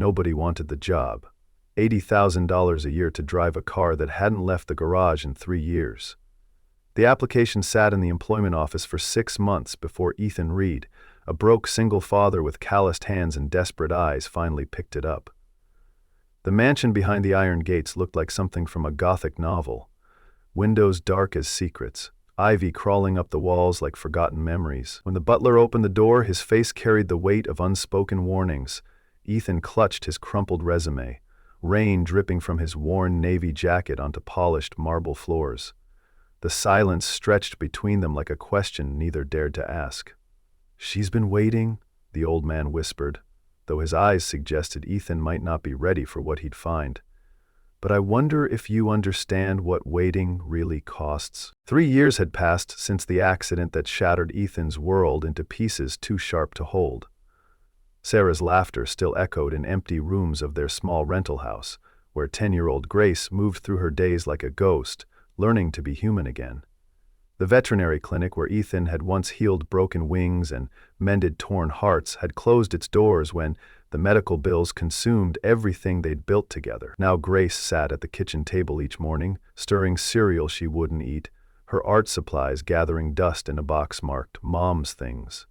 Nobody wanted the job. $80,000 a year to drive a car that hadn't left the garage in 3 years. The application sat in the employment office for 6 months before Ethan Reed, a broke single father with calloused hands and desperate eyes, finally picked it up. The mansion behind the iron gates looked like something from a Gothic novel. Windows dark as secrets, ivy crawling up the walls like forgotten memories. When the butler opened the door, his face carried the weight of unspoken warnings. Ethan clutched his crumpled resume, rain dripping from his worn navy jacket onto polished marble floors. The silence stretched between them like a question neither dared to ask. "She's been waiting," the old man whispered, though his eyes suggested Ethan might not be ready for what he'd find. "But I wonder if you understand what waiting really costs." 3 years had passed since the accident that shattered Ethan's world into pieces too sharp to hold. Sarah's laughter still echoed in empty rooms of their small rental house, where 10-year-old Grace moved through her days like a ghost, learning to be human again. The veterinary clinic where Ethan had once healed broken wings and mended torn hearts had closed its doors when the medical bills consumed everything they'd built together. Now Grace sat at the kitchen table each morning, stirring cereal she wouldn't eat, her art supplies gathering dust in a box marked "Mom's Things."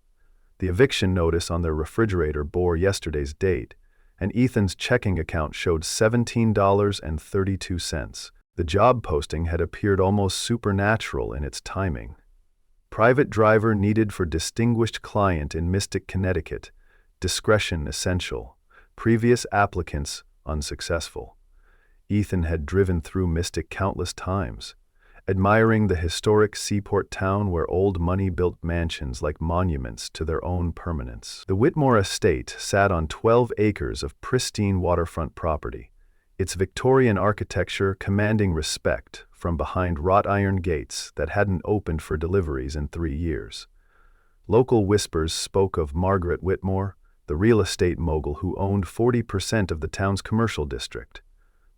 The eviction notice on their refrigerator bore yesterday's date, and Ethan's checking account showed $17.32. The job posting had appeared almost supernatural in its timing. Private driver needed for distinguished client in Mystic, Connecticut. Discretion essential. Previous applicants unsuccessful. Ethan had driven through Mystic countless times, admiring the historic seaport town where old money built mansions like monuments to their own permanence. The Whitmore estate sat on 12 acres of pristine waterfront property, its Victorian architecture commanding respect from behind wrought iron gates that hadn't opened for deliveries in 3 years. Local whispers spoke of Margaret Whitmore, the real estate mogul who owned 40% of the town's commercial district.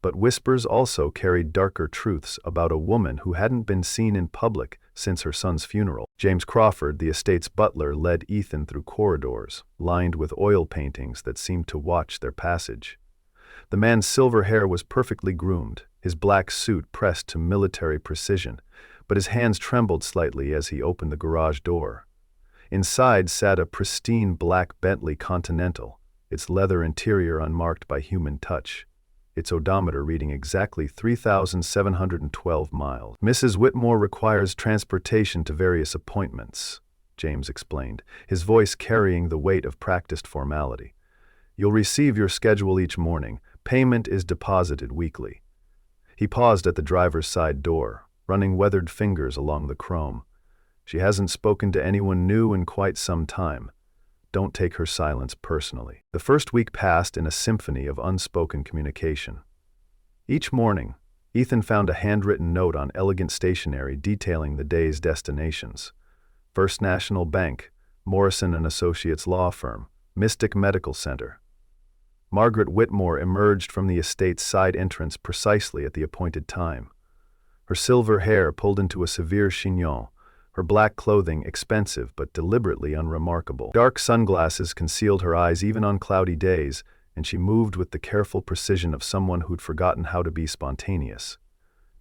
But whispers also carried darker truths about a woman who hadn't been seen in public since her son's funeral. James Crawford, the estate's butler, led Ethan through corridors lined with oil paintings that seemed to watch their passage. The man's silver hair was perfectly groomed, his black suit pressed to military precision, but his hands trembled slightly as he opened the garage door. Inside sat a pristine black Bentley Continental, its leather interior unmarked by human touch, its odometer reading exactly 3,712 miles. "Mrs. Whitmore requires transportation to various appointments," James explained, his voice carrying the weight of practiced formality. "You'll receive your schedule each morning. Payment is deposited weekly." He paused at the driver's side door, running weathered fingers along the chrome. "She hasn't spoken to anyone new in quite some time. Don't take her silence personally." The first week passed in a symphony of unspoken communication. Each morning, Ethan found a handwritten note on elegant stationery detailing the day's destinations. First National Bank, Morrison & Associates Law Firm, Mystic Medical Center. Margaret Whitmore emerged from the estate's side entrance precisely at the appointed time. Her silver hair pulled into a severe chignon, her black clothing expensive but deliberately unremarkable. Dark sunglasses concealed her eyes even on cloudy days, and she moved with the careful precision of someone who'd forgotten how to be spontaneous.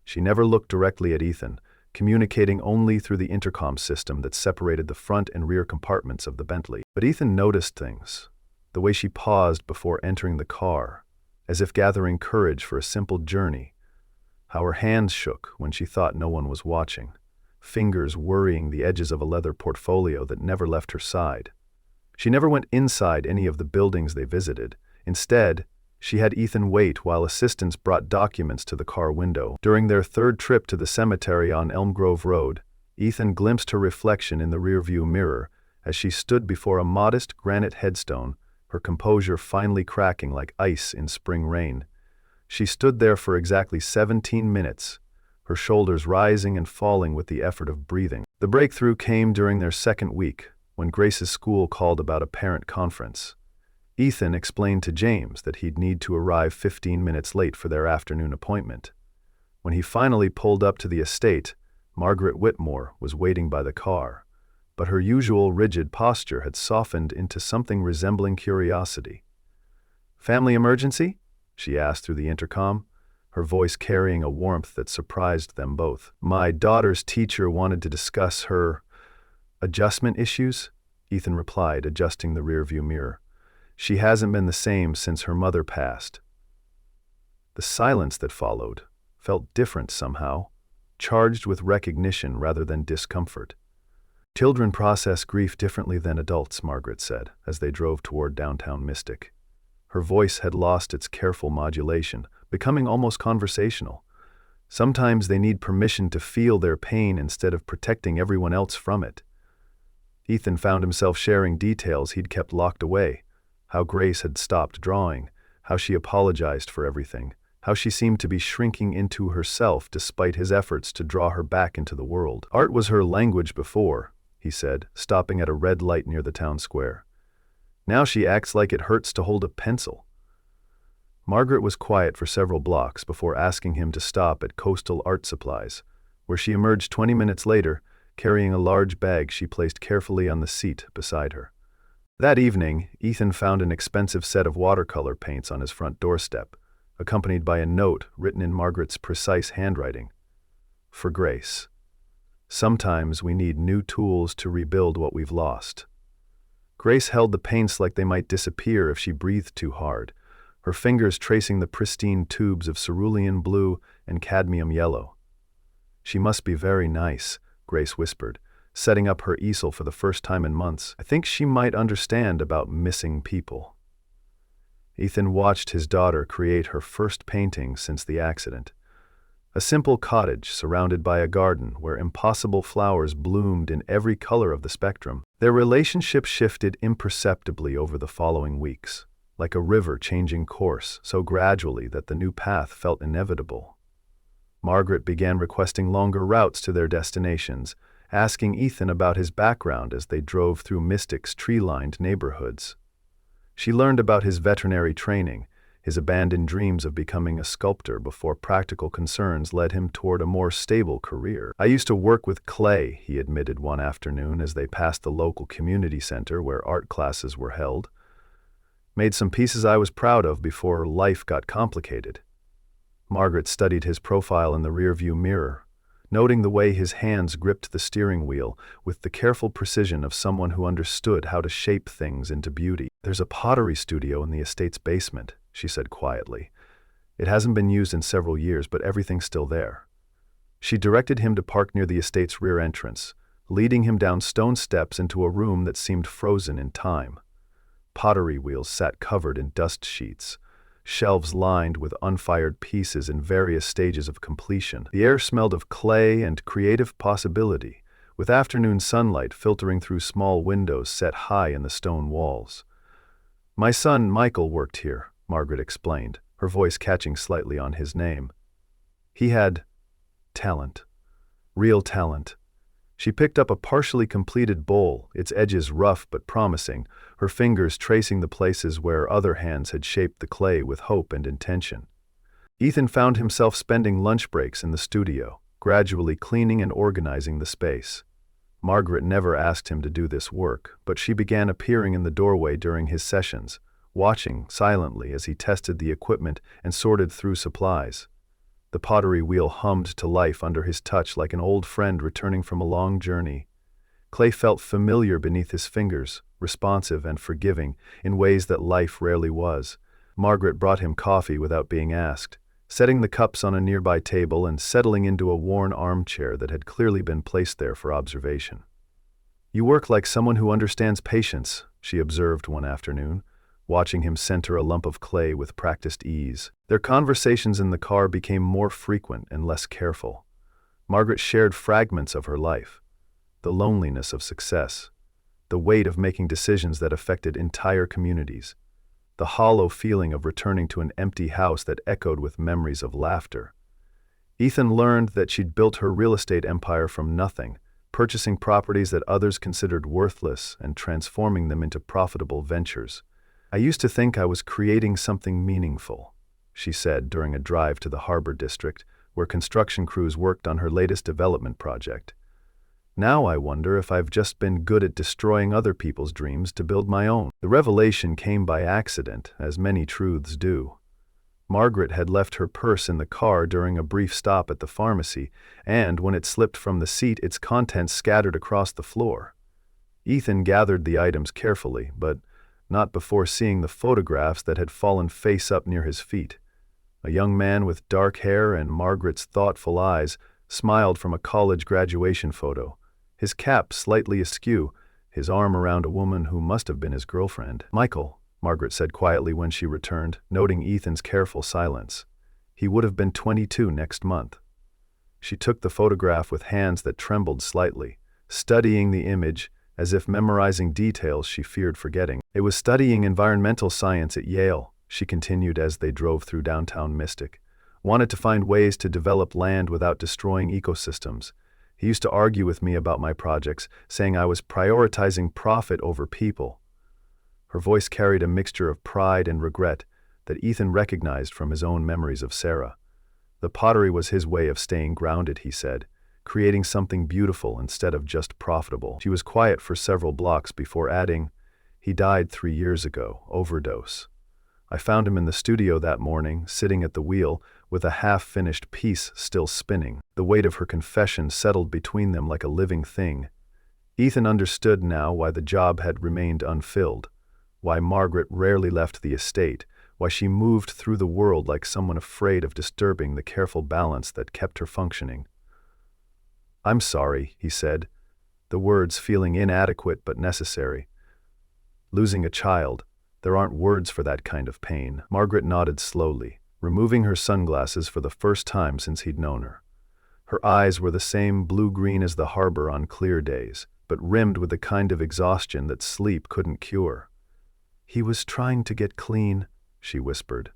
She never looked directly at Ethan, communicating only through the intercom system that separated the front and rear compartments of the Bentley. But Ethan noticed things. The way she paused before entering the car, as if gathering courage for a simple journey. How her hands shook when she thought no one was watching, fingers worrying the edges of a leather portfolio that never left her side. She never went inside any of the buildings they visited. Instead, she had Ethan wait while assistants brought documents to the car window. During their third trip to the cemetery on Elm Grove Road, Ethan glimpsed her reflection in the rearview mirror as she stood before a modest granite headstone, her composure finally cracking like ice in spring rain. She stood there for exactly 17 minutes, her shoulders rising and falling with the effort of breathing. The breakthrough came during their second week, when Grace's school called about a parent conference. Ethan explained to James that he'd need to arrive 15 minutes late for their afternoon appointment. When he finally pulled up to the estate, Margaret Whitmore was waiting by the car, but her usual rigid posture had softened into something resembling curiosity. "Family emergency?" she asked through the intercom, her voice carrying a warmth that surprised them both. "My daughter's teacher wanted to discuss her adjustment issues," Ethan replied, adjusting the rearview mirror. "She hasn't been the same since her mother passed." The silence that followed felt different somehow, charged with recognition rather than discomfort. "Children process grief differently than adults," Margaret said, as they drove toward downtown Mystic. Her voice had lost its careful modulation, becoming almost conversational. "Sometimes they need permission to feel their pain instead of protecting everyone else from it." Ethan found himself sharing details he'd kept locked away: how Grace had stopped drawing, how she apologized for everything, how she seemed to be shrinking into herself despite his efforts to draw her back into the world. "Art was her language before," he said, stopping at a red light near the town square. "Now she acts like it hurts to hold a pencil." Margaret was quiet for several blocks before asking him to stop at Coastal Art Supplies, where she emerged 20 minutes later, carrying a large bag she placed carefully on the seat beside her. That evening, Ethan found an expensive set of watercolor paints on his front doorstep, accompanied by a note written in Margaret's precise handwriting. "For Grace. Sometimes we need new tools to rebuild what we've lost." Grace held the paints like they might disappear if she breathed too hard, her fingers tracing the pristine tubes of cerulean blue and cadmium yellow. "She must be very nice," Grace whispered, setting up her easel for the first time in months. "I think she might understand about missing people." Ethan watched his daughter create her first painting since the accident. A simple cottage surrounded by a garden where impossible flowers bloomed in every color of the spectrum. Their relationship shifted imperceptibly over the following weeks, like a river changing course so gradually that the new path felt inevitable. Margaret began requesting longer routes to their destinations, asking Ethan about his background as they drove through Mystic's tree-lined neighborhoods. She learned about his veterinary training, his abandoned dreams of becoming a sculptor before practical concerns led him toward a more stable career. "I used to work with clay," he admitted one afternoon as they passed the local community center where art classes were held. "Made some pieces I was proud of before life got complicated." Margaret studied his profile in the rearview mirror, noting the way his hands gripped the steering wheel with the careful precision of someone who understood how to shape things into beauty. "There's a pottery studio in the estate's basement," she said quietly. "It hasn't been used in several years, but everything's still there." She directed him to park near the estate's rear entrance, leading him down stone steps into a room that seemed frozen in time. Pottery wheels sat covered in dust sheets, shelves lined with unfired pieces in various stages of completion. The air smelled of clay and creative possibility, with afternoon sunlight filtering through small windows set high in the stone walls. "My son Michael worked here," Margaret explained, her voice catching slightly on his name. "He had talent. Real talent." She picked up a partially completed bowl, its edges rough but promising, her fingers tracing the places where other hands had shaped the clay with hope and intention. Ethan found himself spending lunch breaks in the studio, gradually cleaning and organizing the space. Margaret never asked him to do this work, but she began appearing in the doorway during his sessions, watching silently as he tested the equipment and sorted through supplies. The pottery wheel hummed to life under his touch like an old friend returning from a long journey. Clay felt familiar beneath his fingers, responsive and forgiving in ways that life rarely was. Margaret brought him coffee without being asked, setting the cups on a nearby table and settling into a worn armchair that had clearly been placed there for observation. "You work like someone who understands patience," she observed one afternoon, watching him center a lump of clay with practiced ease. Their conversations in the car became more frequent and less careful. Margaret shared fragments of her life: the loneliness of success, the weight of making decisions that affected entire communities, the hollow feeling of returning to an empty house that echoed with memories of laughter. Ethan learned that she'd built her real estate empire from nothing, purchasing properties that others considered worthless and transforming them into profitable ventures. "I used to think I was creating something meaningful," she said during a drive to the Harbor District, where construction crews worked on her latest development project. Now I wonder if I've just been good at destroying other people's dreams to build my own. The revelation came by accident, as many truths do. Margaret had left her purse in the car during a brief stop at the pharmacy, and when it slipped from the seat, its contents scattered across the floor. Ethan gathered the items carefully, but not before seeing the photographs that had fallen face up near his feet. A young man with dark hair and Margaret's thoughtful eyes smiled from a college graduation photo, his cap slightly askew, his arm around a woman who must have been his girlfriend. "Michael," Margaret said quietly when she returned, noting Ethan's careful silence. "He would have been 22 next month." She took the photograph with hands that trembled slightly, studying the image as if memorizing details she feared forgetting. "It was studying environmental science at Yale," she continued as they drove through downtown Mystic. "Wanted to find ways to develop land without destroying ecosystems. He used to argue with me about my projects, saying I was prioritizing profit over people." Her voice carried a mixture of pride and regret that Ethan recognized from his own memories of Sarah. The pottery was his way of staying grounded, he said, creating something beautiful instead of just profitable. She was quiet for several blocks before adding, "He died 3 years ago, overdose. I found him in the studio that morning, sitting at the wheel, with a half-finished piece still spinning." The weight of her confession settled between them like a living thing. Ethan understood now why the job had remained unfilled, why Margaret rarely left the estate, why she moved through the world like someone afraid of disturbing the careful balance that kept her functioning. "I'm sorry," he said, the words feeling inadequate but necessary. "Losing a child, there aren't words for that kind of pain." Margaret nodded slowly, removing her sunglasses for the first time since he'd known her. Her eyes were the same blue-green as the harbor on clear days, but rimmed with the kind of exhaustion that sleep couldn't cure. "He was trying to get clean," she whispered.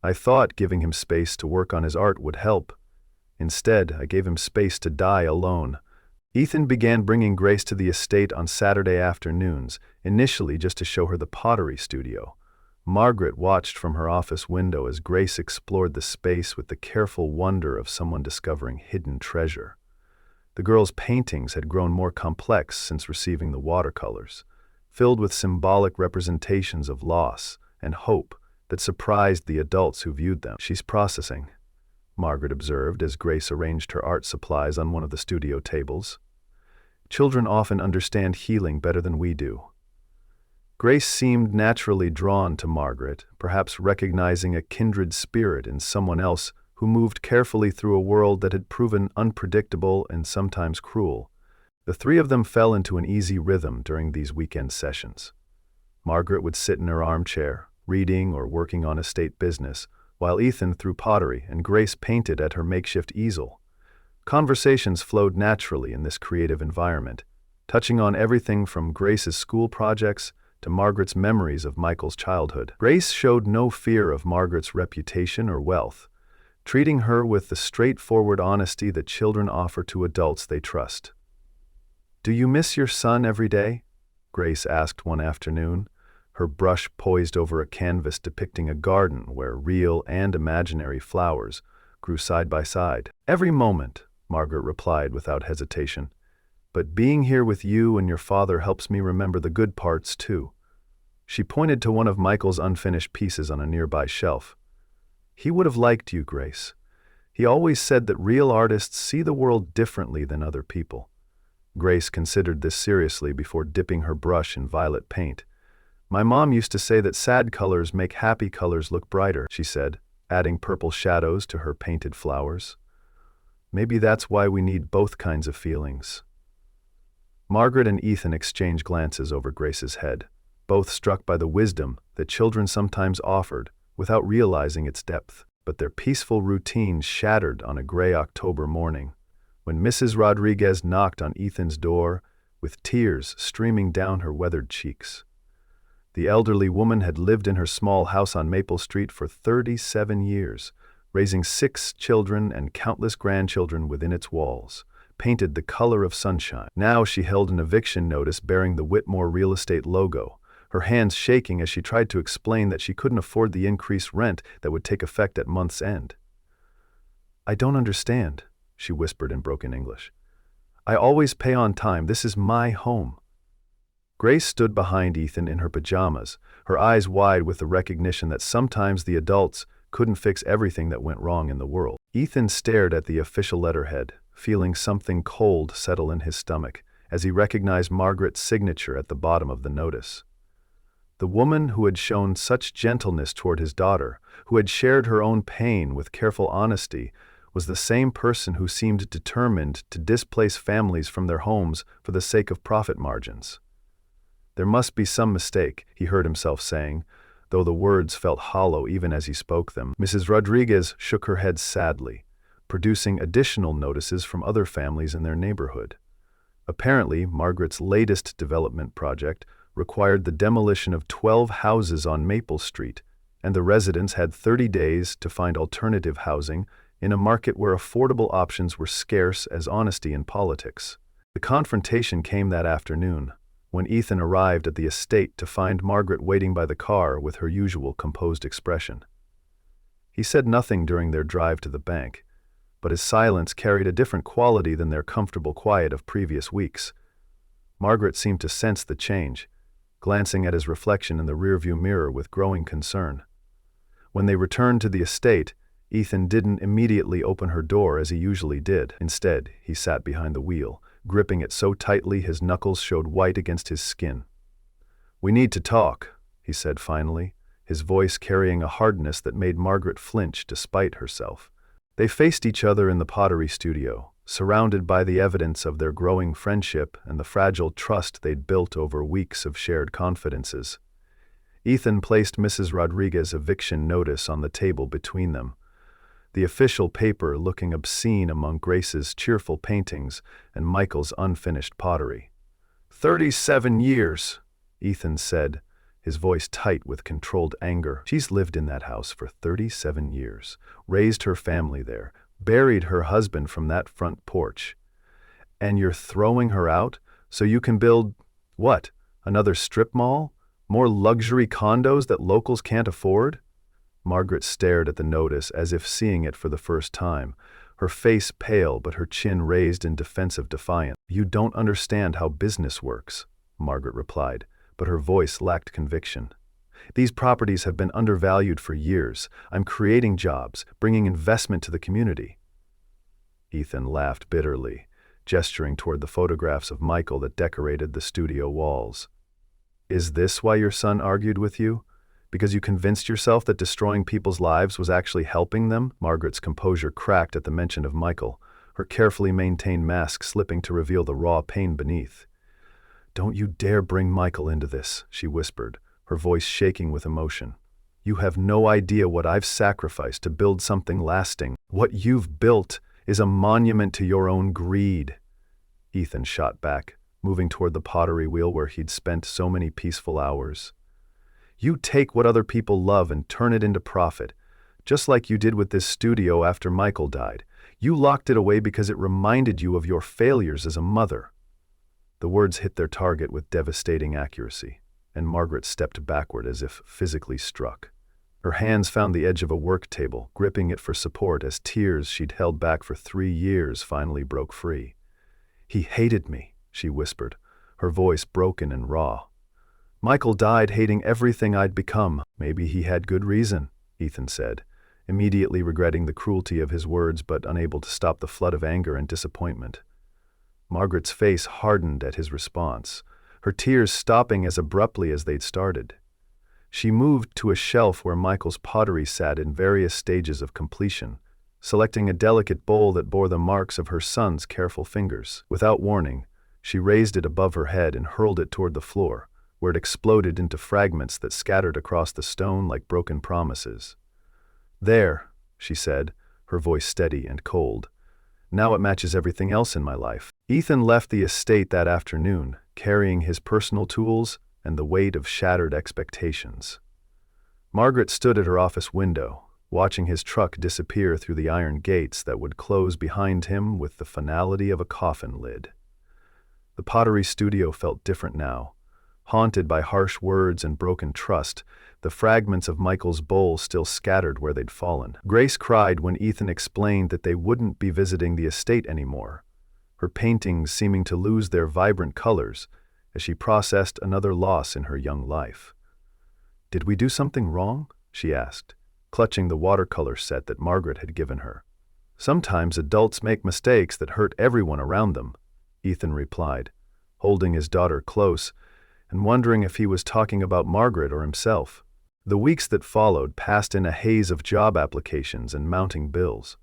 "I thought giving him space to work on his art would help. Instead, I gave him space to die alone." Ethan began bringing Grace to the estate on Saturday afternoons, initially just to show her the pottery studio. Margaret watched from her office window as Grace explored the space with the careful wonder of someone discovering hidden treasure. The girl's paintings had grown more complex since receiving the watercolors, filled with symbolic representations of loss and hope that surprised the adults who viewed them. "She's processing," Margaret observed as Grace arranged her art supplies on one of the studio tables. "Children often understand healing better than we do." Grace seemed naturally drawn to Margaret, perhaps recognizing a kindred spirit in someone else who moved carefully through a world that had proven unpredictable and sometimes cruel. The three of them fell into an easy rhythm during these weekend sessions. Margaret would sit in her armchair, reading or working on estate business, while Ethan threw pottery and Grace painted at her makeshift easel. Conversations flowed naturally in this creative environment, touching on everything from Grace's school projects to Margaret's memories of Michael's childhood. Grace showed no fear of Margaret's reputation or wealth, treating her with the straightforward honesty that children offer to adults they trust. "Do you miss your son every day?" Grace asked one afternoon, her brush poised over a canvas depicting a garden where real and imaginary flowers grew side by side. "Every moment," Margaret replied without hesitation. "But being here with you and your father helps me remember the good parts, too." She pointed to one of Michael's unfinished pieces on a nearby shelf. "He would have liked you, Grace. He always said that real artists see the world differently than other people." Grace considered this seriously before dipping her brush in violet paint. "My mom used to say that sad colors make happy colors look brighter," she said, adding purple shadows to her painted flowers. "Maybe that's why we need both kinds of feelings." Margaret and Ethan exchanged glances over Grace's head, both struck by the wisdom that children sometimes offered without realizing its depth. But their peaceful routine shattered on a gray October morning, when Mrs. Rodriguez knocked on Ethan's door with tears streaming down her weathered cheeks. The elderly woman had lived in her small house on Maple Street for 37 years, raising 6 children and countless grandchildren within its walls, painted the color of sunshine. Now she held an eviction notice bearing the Whitmore real estate logo, her hands shaking as she tried to explain that she couldn't afford the increased rent that would take effect at month's end. "I don't understand," she whispered in broken English. I always pay on time. This is my home." Grace stood behind Ethan in her pajamas, her eyes wide with the recognition that sometimes the adults couldn't fix everything that went wrong in the world. Ethan stared at the official letterhead, feeling something cold settle in his stomach as he recognized Margaret's signature at the bottom of the notice. The woman who had shown such gentleness toward his daughter, who had shared her own pain with careful honesty, was the same person who seemed determined to displace families from their homes for the sake of profit margins. "There must be some mistake," he heard himself saying, though the words felt hollow even as he spoke them. Mrs. Rodriguez shook her head sadly, producing additional notices from other families in their neighborhood. Apparently, Margaret's latest development project required the demolition of 12 houses on Maple Street, and the residents had 30 days to find alternative housing in a market where affordable options were scarce as honesty in politics. The confrontation came that afternoon, when Ethan arrived at the estate to find Margaret waiting by the car with her usual composed expression. He said nothing during their drive to the bank, but his silence carried a different quality than their comfortable quiet of previous weeks. Margaret seemed to sense the change, glancing at his reflection in the rearview mirror with growing concern. When they returned to the estate, Ethan didn't immediately open her door as he usually did. Instead, he sat behind the wheel, gripping it so tightly his knuckles showed white against his skin. "We need to talk," he said finally, his voice carrying a hardness that made Margaret flinch despite herself. They faced each other in the pottery studio, surrounded by the evidence of their growing friendship and the fragile trust they'd built over weeks of shared confidences. Ethan placed Mrs. Rodriguez's eviction notice on the table between them, the official paper looking obscene among Grace's cheerful paintings and Michael's unfinished pottery. 37 years, Ethan said, his voice tight with controlled anger. "She's lived in that house for 37 years, raised her family there, buried her husband from that front porch. And you're throwing her out so you can build, what, another strip mall? More luxury condos that locals can't afford?" Margaret stared at the notice as if seeing it for the first time, her face pale but her chin raised in defensive defiance. "You don't understand how business works," Margaret replied, but her voice lacked conviction. "These properties have been undervalued for years. I'm creating jobs, bringing investment to the community." Ethan laughed bitterly, gesturing toward the photographs of Michael that decorated the studio walls. "Is this why your son argued with you? Because you convinced yourself that destroying people's lives was actually helping them?" Margaret's composure cracked at the mention of Michael, her carefully maintained mask slipping to reveal the raw pain beneath. "Don't you dare bring Michael into this," she whispered, her voice shaking with emotion. "You have no idea what I've sacrificed to build something lasting. What you've built is a monument to your own greed." Ethan shot back, moving toward the pottery wheel where he'd spent so many peaceful hours. "You take what other people love and turn it into profit, just like you did with this studio after Michael died. You locked it away because it reminded you of your failures as a mother." The words hit their target with devastating accuracy, and Margaret stepped backward as if physically struck. Her hands found the edge of a work table, gripping it for support as tears she'd held back for 3 years finally broke free. "He hated me," she whispered, her voice broken and raw. "Michael died hating everything I'd become." "Maybe he had good reason," Ethan said, immediately regretting the cruelty of his words but unable to stop the flood of anger and disappointment. Margaret's face hardened at his response, her tears stopping as abruptly as they'd started. She moved to a shelf where Michael's pottery sat in various stages of completion, selecting a delicate bowl that bore the marks of her son's careful fingers. Without warning, she raised it above her head and hurled it toward the floor, where it exploded into fragments that scattered across the stone like broken promises. "There," she said, her voice steady and cold. "Now it matches everything else in my life." Ethan left the estate that afternoon, carrying his personal tools and the weight of shattered expectations. Margaret stood at her office window, watching his truck disappear through the iron gates that would close behind him with the finality of a coffin lid. The pottery studio felt different now. Haunted by harsh words and broken trust, the fragments of Michael's bowl still scattered where they'd fallen. Grace cried when Ethan explained that they wouldn't be visiting the estate anymore. her paintings seeming to lose their vibrant colors as she processed another loss in her young life. "Did we do something wrong?" she asked, clutching the watercolor set that Margaret had given her. "Sometimes adults make mistakes that hurt everyone around them," Ethan replied, holding his daughter close and wondering if he was talking about Margaret or himself. The weeks that followed passed in a haze of job applications and mounting bills.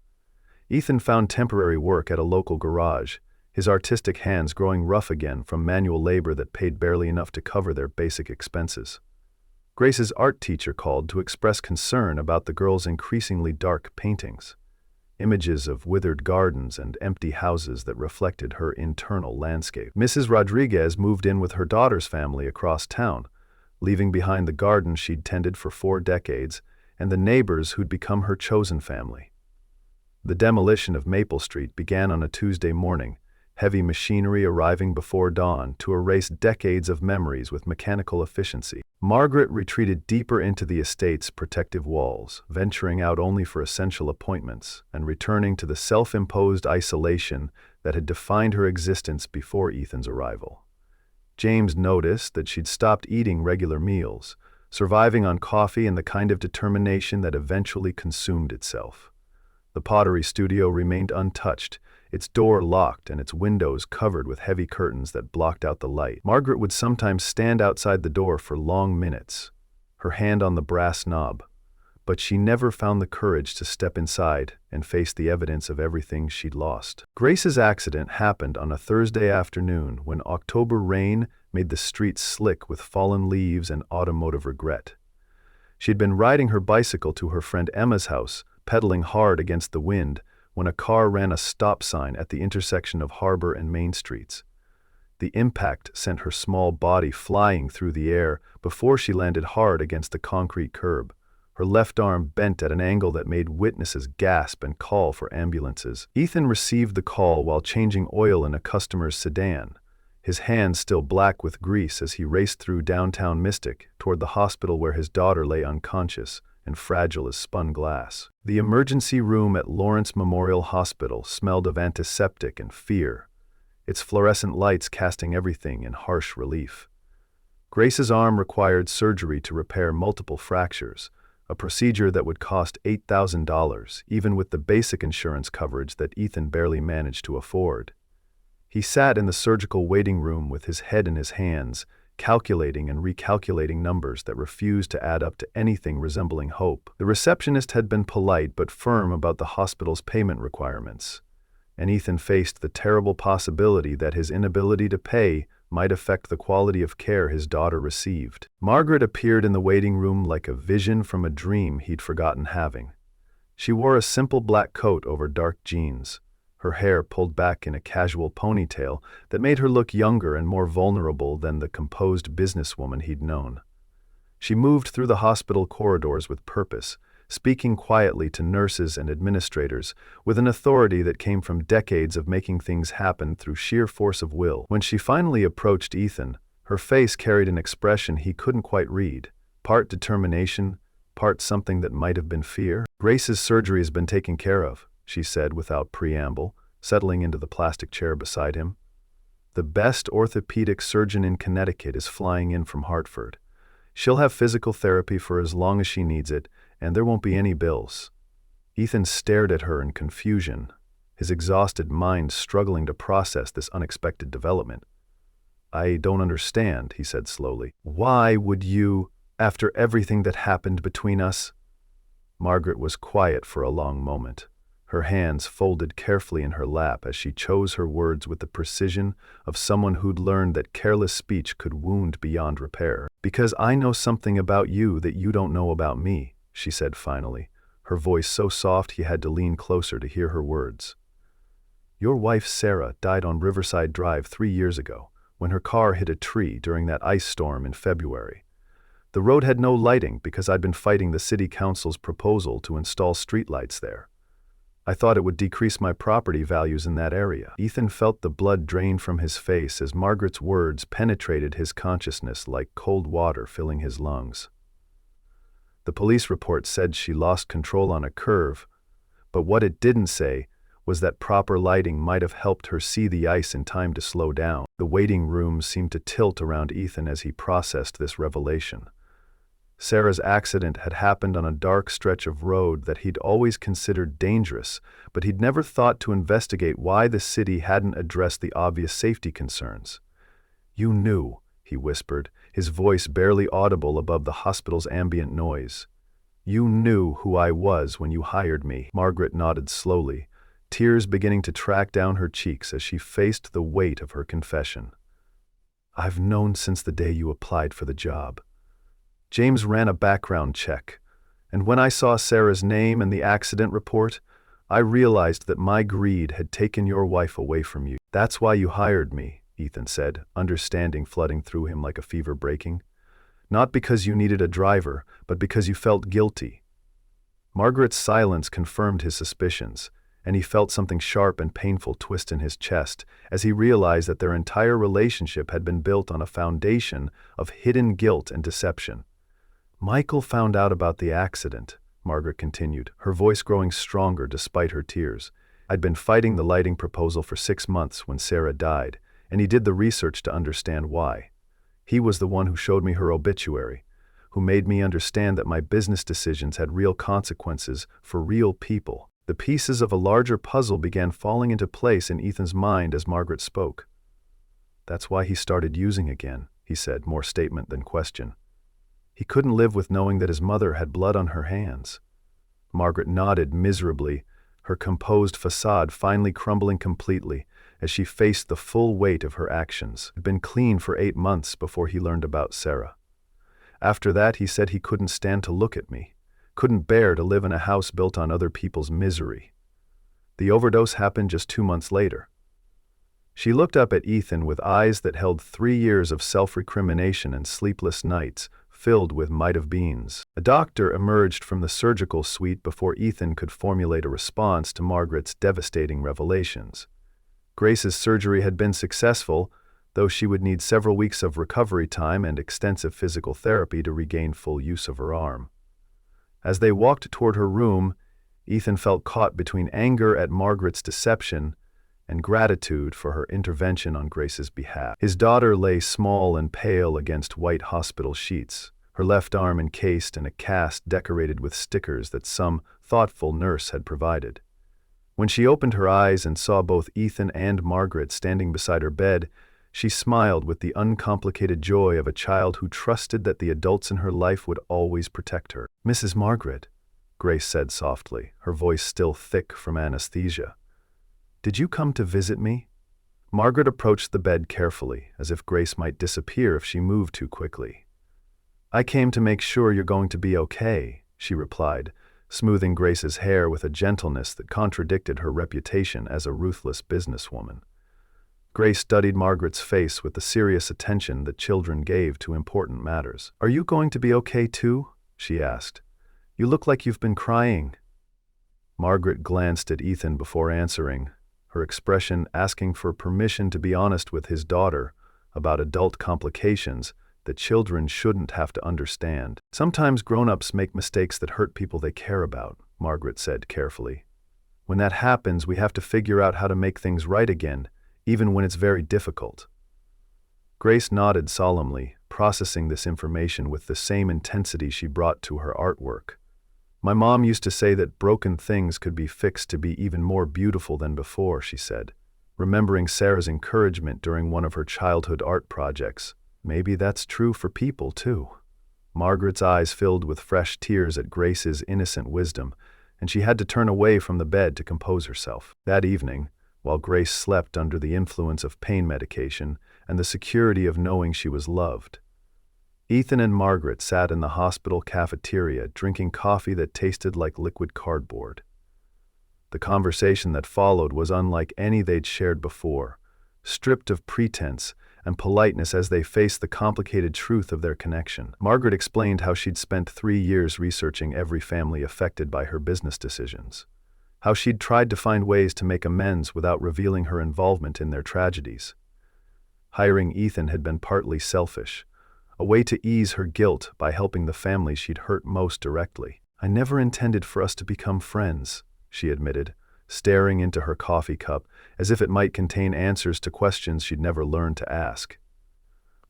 Ethan found temporary work at a local garage, his artistic hands growing rough again from manual labor that paid barely enough to cover their basic expenses. Grace's art teacher called to express concern about the girl's increasingly dark paintings, images of withered gardens and empty houses that reflected her internal landscape. Mrs. Rodriguez moved in with her daughter's family across town, leaving behind the garden she'd tended for 4 decades and the neighbors who'd become her chosen family. The demolition of Maple Street began on a Tuesday morning, heavy machinery arriving before dawn to erase decades of memories with mechanical efficiency. Margaret retreated deeper into the estate's protective walls, venturing out only for essential appointments and returning to the self-imposed isolation that had defined her existence before Ethan's arrival. James noticed that she'd stopped eating regular meals, surviving on coffee and the kind of determination that eventually consumed itself. The pottery studio remained untouched, its door locked and its windows covered with heavy curtains that blocked out the light. Margaret would sometimes stand outside the door for long minutes, her hand on the brass knob, but she never found the courage to step inside and face the evidence of everything she'd lost. Grace's accident happened on a Thursday afternoon when October rain made the streets slick with fallen leaves and automotive regret. She'd been riding her bicycle to her friend Emma's house, pedaling hard against the wind, when a car ran a stop sign at the intersection of Harbor and Main Streets. The impact sent her small body flying through the air before she landed hard against the concrete curb, her left arm bent at an angle that made witnesses gasp and call for ambulances. Ethan received the call while changing oil in a customer's sedan, his hands still black with grease as he raced through downtown Mystic toward the hospital where his daughter lay unconscious and fragile as spun glass. The emergency room at Lawrence Memorial Hospital smelled of antiseptic and fear, its fluorescent lights casting everything in harsh relief. Grace's arm required surgery to repair multiple fractures, a procedure that would cost $8,000, even with the basic insurance coverage that Ethan barely managed to afford. He sat in the surgical waiting room with his head in his hands, calculating and recalculating numbers that refused to add up to anything resembling hope. The receptionist had been polite but firm about the hospital's payment requirements, and Ethan faced the terrible possibility that his inability to pay might affect the quality of care his daughter received. Margaret appeared in the waiting room like a vision from a dream he'd forgotten having. She wore a simple black coat over dark jeans, her hair pulled back in a casual ponytail that made her look younger and more vulnerable than the composed businesswoman he'd known. She moved through the hospital corridors with purpose, speaking quietly to nurses and administrators with an authority that came from decades of making things happen through sheer force of will. When she finally approached Ethan, her face carried an expression he couldn't quite read, part determination, part something that might have been fear. "Grace's surgery has been taken care of," she said without preamble, settling into the plastic chair beside him. "The best orthopedic surgeon in Connecticut is flying in from Hartford. She'll have physical therapy for as long as she needs it, and there won't be any bills." Ethan stared at her in confusion, his exhausted mind struggling to process this unexpected development. "I don't understand," he said slowly. "Why would you, after everything that happened between us?" Margaret was quiet for a long moment, her hands folded carefully in her lap as she chose her words with the precision of someone who'd learned that careless speech could wound beyond repair. "Because I know something about you that you don't know about me," she said finally, her voice so soft he had to lean closer to hear her words. "Your wife Sarah died on Riverside Drive 3 years ago, when her car hit a tree during that ice storm in February. The road had no lighting because I'd been fighting the city council's proposal to install streetlights there. I thought it would decrease my property values in that area." Ethan felt the blood drain from his face as Margaret's words penetrated his consciousness like cold water filling his lungs. "The police report said she lost control on a curve, but what it didn't say was that proper lighting might have helped her see the ice in time to slow down. The waiting room seemed to tilt around Ethan as he processed this revelation. Sarah's accident had happened on a dark stretch of road that he'd always considered dangerous, but he'd never thought to investigate why the city hadn't addressed the obvious safety concerns. "You knew," he whispered, his voice barely audible above the hospital's ambient noise. "You knew who I was when you hired me." Margaret nodded slowly, tears beginning to track down her cheeks as she faced the weight of her confession. "I've known since the day you applied for the job. James ran a background check, and when I saw Sarah's name and the accident report, I realized that my greed had taken your wife away from you. That's why you hired me," Ethan said, understanding flooding through him like a fever breaking. "Not because you needed a driver, but because you felt guilty." Margaret's silence confirmed his suspicions, and he felt something sharp and painful twist in his chest as he realized that their entire relationship had been built on a foundation of hidden guilt and deception. "Michael found out about the accident," Margaret continued, her voice growing stronger despite her tears. "I'd been fighting the lighting proposal for 6 months when Sarah died, and he did the research to understand why. He was the one who showed me her obituary, who made me understand that my business decisions had real consequences for real people." The pieces of a larger puzzle began falling into place in Ethan's mind as Margaret spoke. "That's why he started using again," he said, more statement than question. "He couldn't live with knowing that his mother had blood on her hands." Margaret nodded miserably, her composed facade finally crumbling completely as she faced the full weight of her actions. He'd been clean for 8 months before he learned about Sarah. After that, he said he couldn't stand to look at me, couldn't bear to live in a house built on other people's misery. The overdose happened just 2 months later. She looked up at Ethan with eyes that held 3 years of self-recrimination and sleepless nights, filled with might-have-beens. A doctor emerged from the surgical suite before Ethan could formulate a response to Margaret's devastating revelations. Grace's surgery had been successful, though she would need several weeks of recovery time and extensive physical therapy to regain full use of her arm. As they walked toward her room, Ethan felt caught between anger at Margaret's deception and gratitude for her intervention on Grace's behalf. His daughter lay small and pale against white hospital sheets, her left arm encased in a cast decorated with stickers that some thoughtful nurse had provided. When she opened her eyes and saw both Ethan and Margaret standing beside her bed, she smiled with the uncomplicated joy of a child who trusted that the adults in her life would always protect her. "Mrs. Margaret," Grace said softly, her voice still thick from anesthesia. "Did you come to visit me?" Margaret approached the bed carefully, as if Grace might disappear if she moved too quickly. "I came to make sure you're going to be okay," she replied, smoothing Grace's hair with a gentleness that contradicted her reputation as a ruthless businesswoman. Grace studied Margaret's face with the serious attention that children gave to important matters. "Are you going to be okay too?" she asked. "You look like you've been crying." Margaret glanced at Ethan before answering, her expression asking for permission to be honest with his daughter about adult complications that children shouldn't have to understand. "Sometimes grown-ups make mistakes that hurt people they care about," Margaret said carefully. "When that happens, we have to figure out how to make things right again, even when it's very difficult." Grace nodded solemnly, processing this information with the same intensity she brought to her artwork. "My mom used to say that broken things could be fixed to be even more beautiful than before," she said, remembering Sarah's encouragement during one of her childhood art projects. "Maybe that's true for people, too." Margaret's eyes filled with fresh tears at Grace's innocent wisdom, and she had to turn away from the bed to compose herself. That evening, while Grace slept under the influence of pain medication and the security of knowing she was loved, Ethan and Margaret sat in the hospital cafeteria drinking coffee that tasted like liquid cardboard. The conversation that followed was unlike any they'd shared before, stripped of pretense and politeness as they faced the complicated truth of their connection. Margaret explained how she'd spent 3 years researching every family affected by her business decisions, how she'd tried to find ways to make amends without revealing her involvement in their tragedies. Hiring Ethan had been partly selfish, a way to ease her guilt by helping the families she'd hurt most directly. "I never intended for us to become friends," she admitted, staring into her coffee cup as if it might contain answers to questions she'd never learned to ask.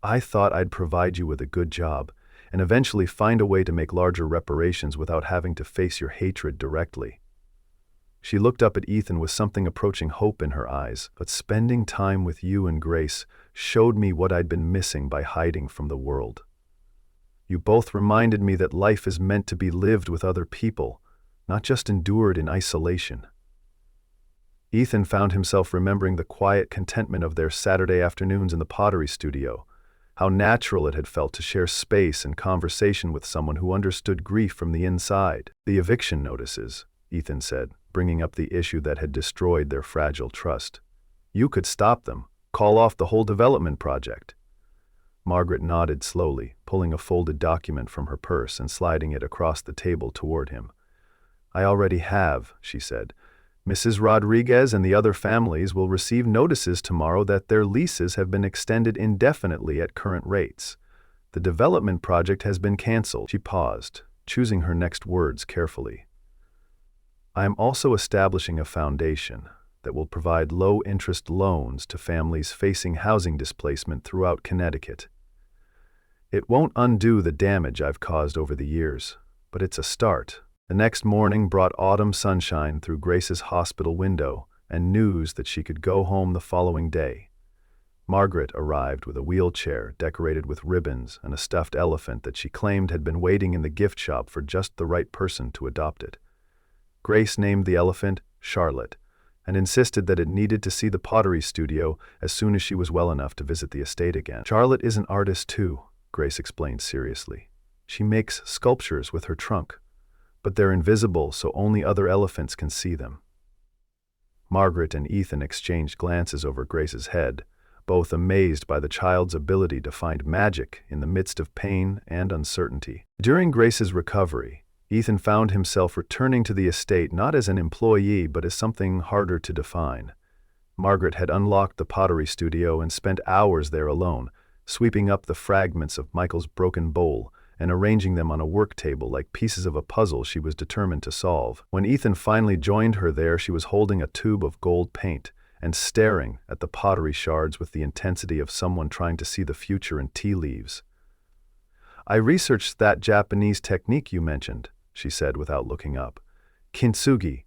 "I thought I'd provide you with a good job and eventually find a way to make larger reparations without having to face your hatred directly." She looked up at Ethan with something approaching hope in her eyes. "But spending time with you and Grace showed me what I'd been missing by hiding from the world. You both reminded me that life is meant to be lived with other people, not just endured in isolation." Ethan found himself remembering the quiet contentment of their Saturday afternoons in the pottery studio, how natural it had felt to share space and conversation with someone who understood grief from the inside. "The eviction notices," Ethan said, bringing up the issue that had destroyed their fragile trust. "You could stop them, call off the whole development project." Margaret nodded slowly, pulling a folded document from her purse and sliding it across the table toward him. "I already have," she said. "Mrs. Rodriguez and the other families will receive notices tomorrow that their leases have been extended indefinitely at current rates. The development project has been canceled." She paused, choosing her next words carefully. "I am also establishing a foundation that will provide low-interest loans to families facing housing displacement throughout Connecticut. It won't undo the damage I've caused over the years, but it's a start." The next morning brought autumn sunshine through Grace's hospital window and news that she could go home the following day. Margaret arrived with a wheelchair decorated with ribbons and a stuffed elephant that she claimed had been waiting in the gift shop for just the right person to adopt it. Grace named the elephant Charlotte and insisted that it needed to see the pottery studio as soon as she was well enough to visit the estate again. "Charlotte is an artist too," Grace explained seriously. "She makes sculptures with her trunk, but they're invisible so only other elephants can see them." Margaret and Ethan exchanged glances over Grace's head, both amazed by the child's ability to find magic in the midst of pain and uncertainty. During Grace's recovery, Ethan found himself returning to the estate not as an employee but as something harder to define. Margaret had unlocked the pottery studio and spent hours there alone, sweeping up the fragments of Michael's broken bowl and arranging them on a work table like pieces of a puzzle she was determined to solve. When Ethan finally joined her there, she was holding a tube of gold paint and staring at the pottery shards with the intensity of someone trying to see the future in tea leaves. "I researched that Japanese technique you mentioned," she said without looking up. "Kintsugi,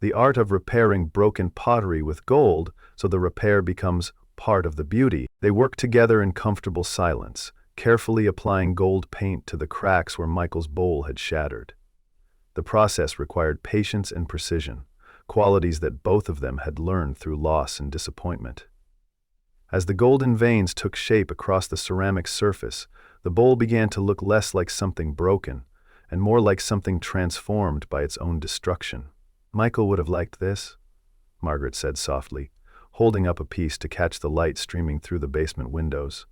the art of repairing broken pottery with gold so the repair becomes part of the beauty." They worked together in comfortable silence, carefully applying gold paint to the cracks where Michael's bowl had shattered. The process required patience and precision, qualities that both of them had learned through loss and disappointment. As the golden veins took shape across the ceramic surface, the bowl began to look less like something broken and more like something transformed by its own destruction. "Michael would have liked this," Margaret said softly, holding up a piece to catch the light streaming through the basement windows.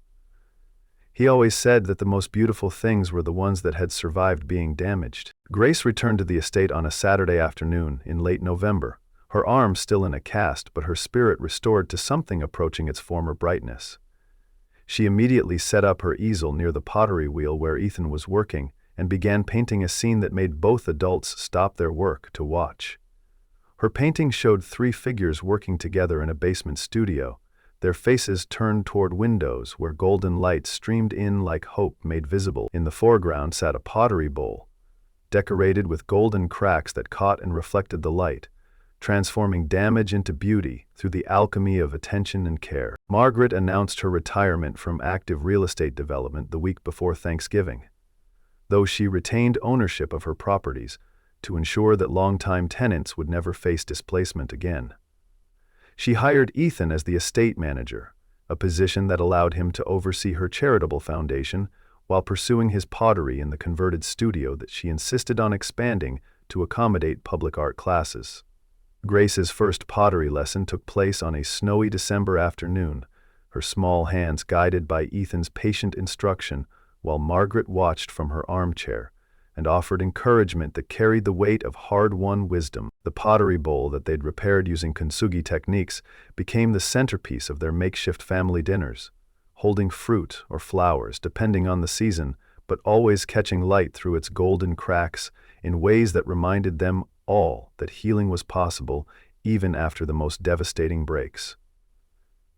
"He always said that the most beautiful things were the ones that had survived being damaged." Grace returned to the estate on a Saturday afternoon in late November, her arm still in a cast but her spirit restored to something approaching its former brightness. She immediately set up her easel near the pottery wheel where Ethan was working and began painting a scene that made both adults stop their work to watch. Her painting showed 3 figures working together in a basement studio, their faces turned toward windows where golden light streamed in like hope made visible. In the foreground sat a pottery bowl, decorated with golden cracks that caught and reflected the light, transforming damage into beauty through the alchemy of attention and care. Margaret announced her retirement from active real estate development the week before Thanksgiving, though she retained ownership of her properties to ensure that longtime tenants would never face displacement again. She hired Ethan as the estate manager, a position that allowed him to oversee her charitable foundation while pursuing his pottery in the converted studio that she insisted on expanding to accommodate public art classes. Grace's first pottery lesson took place on a snowy December afternoon, her small hands guided by Ethan's patient instruction while Margaret watched from her armchair and offered encouragement that carried the weight of hard-won wisdom. The pottery bowl that they'd repaired using kintsugi techniques became the centerpiece of their makeshift family dinners, holding fruit or flowers depending on the season, but always catching light through its golden cracks in ways that reminded them all that healing was possible even after the most devastating breaks.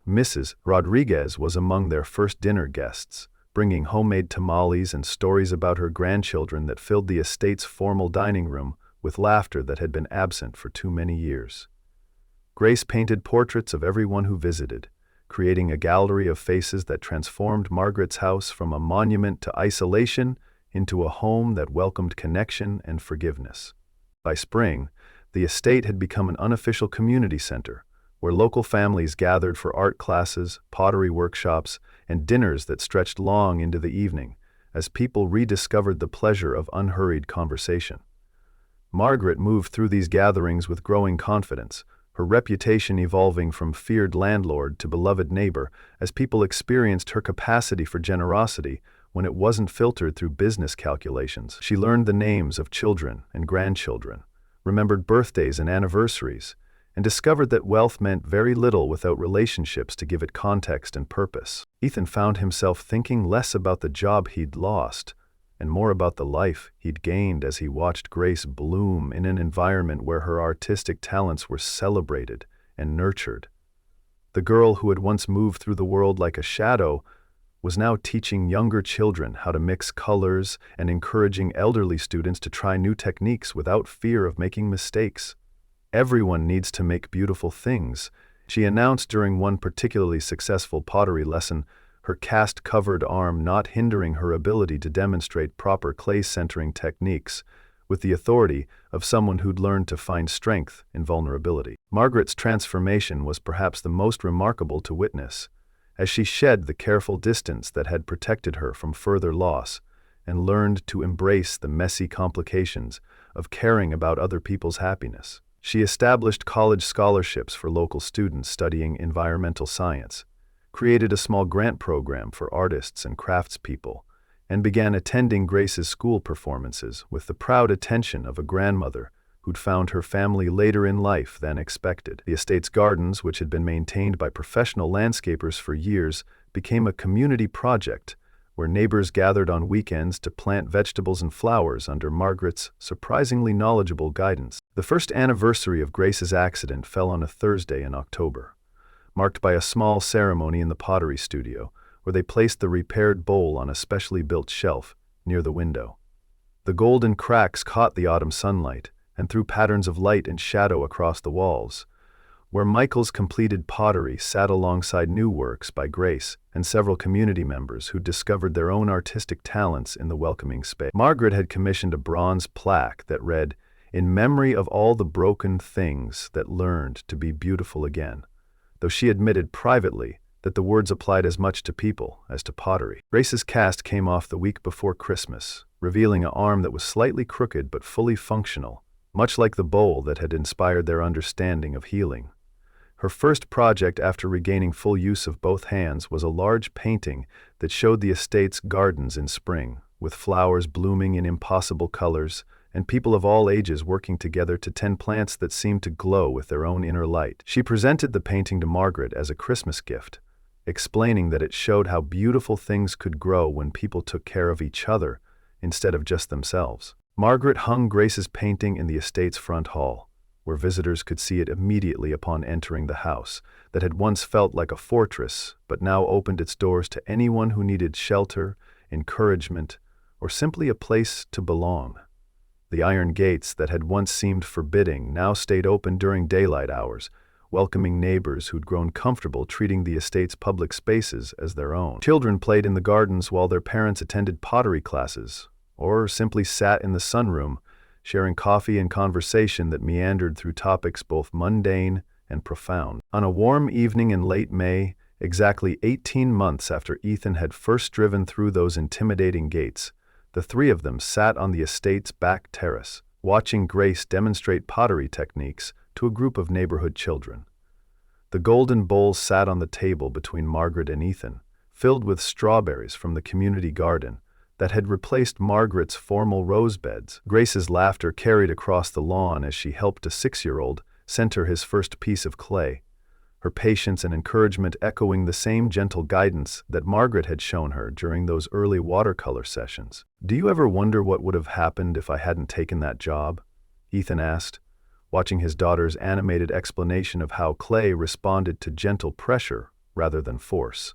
Mrs. Rodriguez was among their first dinner guests, bringing homemade tamales and stories about her grandchildren that filled the estate's formal dining room with laughter that had been absent for too many years. Grace painted portraits of everyone who visited, creating a gallery of faces that transformed Margaret's house from a monument to isolation into a home that welcomed connection and forgiveness. By spring, the estate had become an unofficial community center, where local families gathered for art classes, pottery workshops, and dinners that stretched long into the evening, as people rediscovered the pleasure of unhurried conversation. Margaret moved through these gatherings with growing confidence, her reputation evolving from feared landlord to beloved neighbor as people experienced her capacity for generosity when it wasn't filtered through business calculations. She learned the names of children and grandchildren, remembered birthdays and anniversaries, and discovered that wealth meant very little without relationships to give it context and purpose. Ethan found himself thinking less about the job he'd lost and more about the life he'd gained as he watched Grace bloom in an environment where her artistic talents were celebrated and nurtured. The girl who had once moved through the world like a shadow was now teaching younger children how to mix colors and encouraging elderly students to try new techniques without fear of making mistakes. "Everyone needs to make beautiful things," she announced during one particularly successful pottery lesson, her cast-covered arm not hindering her ability to demonstrate proper clay-centering techniques with the authority of someone who'd learned to find strength in vulnerability. Margaret's transformation was perhaps the most remarkable to witness, as she shed the careful distance that had protected her from further loss and learned to embrace the messy complications of caring about other people's happiness. She established college scholarships for local students studying environmental science, created a small grant program for artists and craftspeople, and began attending Grace's school performances with the proud attention of a grandmother who'd found her family later in life than expected. The estate's gardens, which had been maintained by professional landscapers for years, became a community project where neighbors gathered on weekends to plant vegetables and flowers under Margaret's surprisingly knowledgeable guidance. The first anniversary of Grace's accident fell on a Thursday in October, marked by a small ceremony in the pottery studio, where they placed the repaired bowl on a specially built shelf near the window. The golden cracks caught the autumn sunlight and threw patterns of light and shadow across the walls, where Michael's completed pottery sat alongside new works by Grace and several community members who discovered their own artistic talents in the welcoming space. Margaret had commissioned a bronze plaque that read, "In memory of all the broken things that learned to be beautiful again," though she admitted privately that the words applied as much to people as to pottery. Grace's cast came off the week before Christmas, revealing an arm that was slightly crooked but fully functional, much like the bowl that had inspired their understanding of healing. Her first project after regaining full use of both hands was a large painting that showed the estate's gardens in spring, with flowers blooming in impossible colors and people of all ages working together to tend plants that seemed to glow with their own inner light. She presented the painting to Margaret as a Christmas gift, explaining that it showed how beautiful things could grow when people took care of each other instead of just themselves. Margaret hung Grace's painting in the estate's front hall, where visitors could see it immediately upon entering the house that had once felt like a fortress but now opened its doors to anyone who needed shelter, encouragement, or simply a place to belong. The iron gates that had once seemed forbidding now stayed open during daylight hours, welcoming neighbors who'd grown comfortable treating the estate's public spaces as their own. Children played in the gardens while their parents attended pottery classes, or simply sat in the sunroom, sharing coffee and conversation that meandered through topics both mundane and profound. On a warm evening in late May, exactly 18 months after Ethan had first driven through those intimidating gates, the three of them sat on the estate's back terrace, watching Grace demonstrate pottery techniques to a group of neighborhood children. The golden bowl sat on the table between Margaret and Ethan, filled with strawberries from the community garden that had replaced Margaret's formal rose beds. Grace's laughter carried across the lawn as she helped a 6-year-old center his first piece of clay, her patience and encouragement echoing the same gentle guidance that Margaret had shown her during those early watercolor sessions. "Do you ever wonder what would have happened if I hadn't taken that job?" Ethan asked, watching his daughter's animated explanation of how clay responded to gentle pressure rather than force.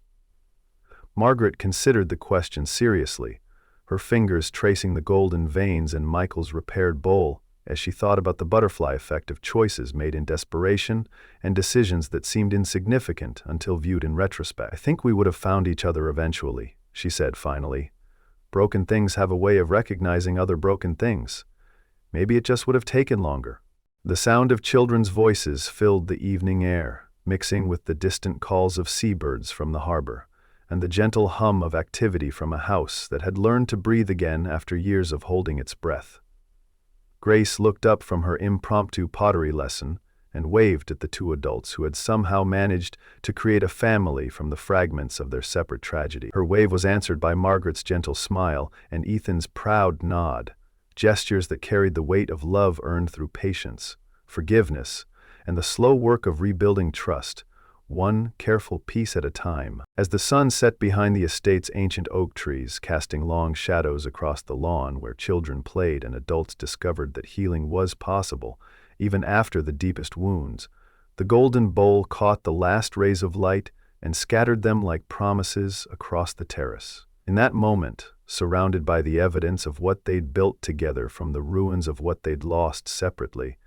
Margaret considered the question seriously, her fingers tracing the golden veins in Michael's repaired bowl as she thought about the butterfly effect of choices made in desperation and decisions that seemed insignificant until viewed in retrospect. "I think we would have found each other eventually," she said finally. "Broken things have a way of recognizing other broken things. Maybe it just would have taken longer." The sound of children's voices filled the evening air, mixing with the distant calls of seabirds from the harbor, and the gentle hum of activity from a house that had learned to breathe again after years of holding its breath. Grace looked up from her impromptu pottery lesson and waved at the two adults who had somehow managed to create a family from the fragments of their separate tragedy. Her wave was answered by Margaret's gentle smile and Ethan's proud nod, gestures that carried the weight of love earned through patience, forgiveness, and the slow work of rebuilding trust, one careful piece at a time. As the sun set behind the estate's ancient oak trees, casting long shadows across the lawn where children played and adults discovered that healing was possible, even after the deepest wounds, the golden bowl caught the last rays of light and scattered them like promises across the terrace. In that moment, surrounded by the evidence of what they'd built together from the ruins of what they'd lost separately,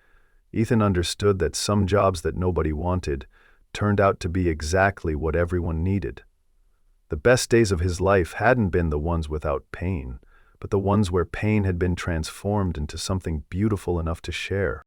Ethan understood that some jobs that nobody wanted turned out to be exactly what everyone needed. The best days of his life hadn't been the ones without pain, but the ones where pain had been transformed into something beautiful enough to share.